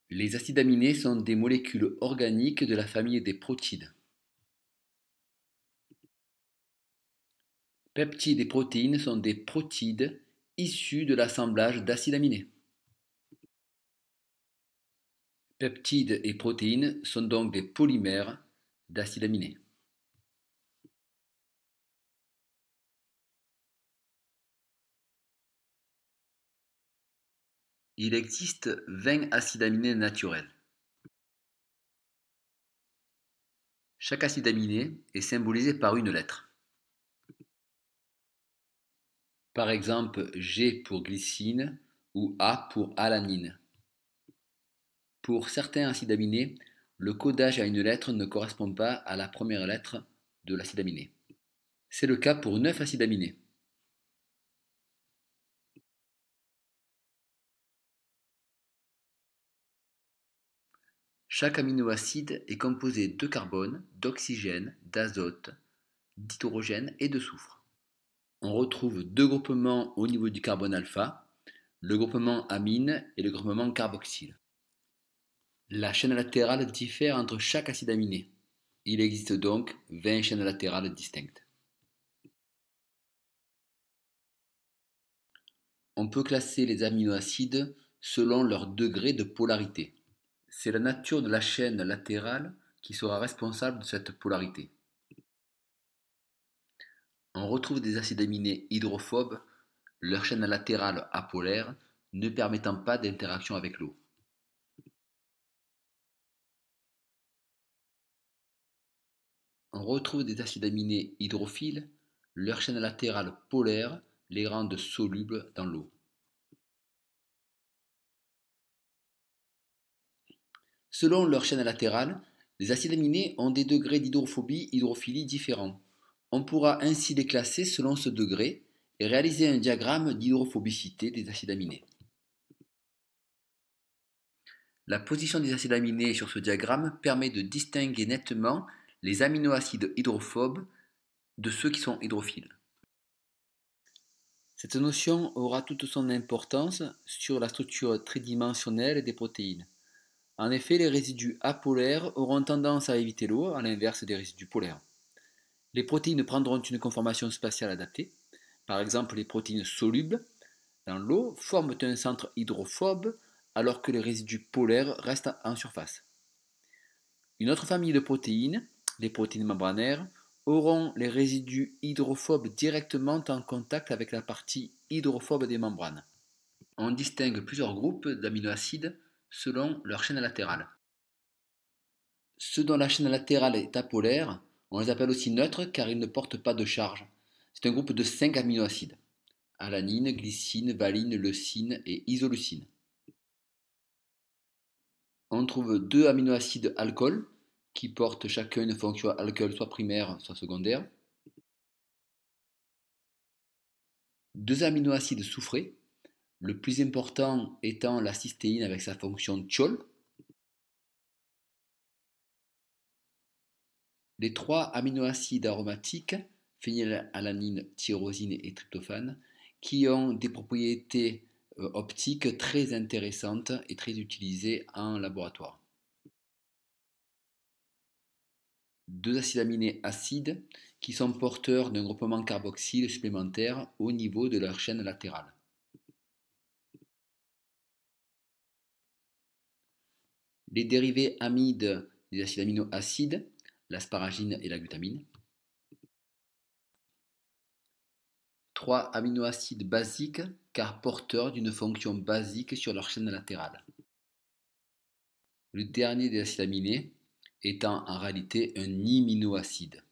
Les acides aminés sont des molécules organiques de la famille des protides. Peptides et protéines sont des protides issus de l'assemblage d'acides aminés. Peptides et protéines sont donc des polymères d'acides aminés. Il existe 20 acides aminés naturels. Chaque acide aminé est symbolisé par une lettre. Par exemple, G pour glycine ou A pour alanine. Pour certains acides aminés, le codage à une lettre ne correspond pas à la première lettre de l'acide aminé. C'est le cas pour 9 acides aminés. Chaque aminoacide est composé de carbone, d'oxygène, d'azote, d'hydrogène et de soufre. On retrouve deux groupements au niveau du carbone alpha, le groupement amine et le groupement carboxyle. La chaîne latérale diffère entre chaque acide aminé. Il existe donc 20 chaînes latérales distinctes. On peut classer les aminoacides selon leur degré de polarité. C'est la nature de la chaîne latérale qui sera responsable de cette polarité. On retrouve des acides aminés hydrophobes, leur chaîne latérale apolaire, ne permettant pas d'interaction avec l'eau. On retrouve des acides aminés hydrophiles, leur chaîne latérale polaire les rendent solubles dans l'eau. Selon leur chaîne latérale, les acides aminés ont des degrés d'hydrophobie-hydrophilie différents. On pourra ainsi les classer selon ce degré et réaliser un diagramme d'hydrophobicité des acides aminés. La position des acides aminés sur ce diagramme permet de distinguer nettement les aminoacides hydrophobes de ceux qui sont hydrophiles. Cette notion aura toute son importance sur la structure tridimensionnelle des protéines. En effet, les résidus apolaires auront tendance à éviter l'eau, à l'inverse des résidus polaires. Les protéines prendront une conformation spatiale adaptée. Par exemple, les protéines solubles dans l'eau forment un centre hydrophobe alors que les résidus polaires restent en surface. Une autre famille de protéines, les protéines membranaires, auront les résidus hydrophobes directement en contact avec la partie hydrophobe des membranes. On distingue plusieurs groupes d'aminoacides selon leur chaîne latérale. Ceux dont la chaîne latérale est apolaire, on les appelle aussi neutres car ils ne portent pas de charge. C'est un groupe de 5 aminoacides: alanine, glycine, valine, leucine et isoleucine. On trouve deux aminoacides alcools qui portent chacun une fonction alcool soit primaire soit secondaire. Deux aminoacides soufrés, le plus important étant la cystéine avec sa fonction thiol. Les trois aminoacides aromatiques, phénylalanine, tyrosine et tryptophane, qui ont des propriétés optiques très intéressantes et très utilisées en laboratoire. Deux acides aminés acides qui sont porteurs d'un groupement carboxyle supplémentaire au niveau de leur chaîne latérale. Les dérivés amides des acides aminoacides, l'asparagine et la glutamine. Trois aminoacides basiques car porteurs d'une fonction basique sur leur chaîne latérale. Le dernier des acides aminés étant en réalité un iminoacide.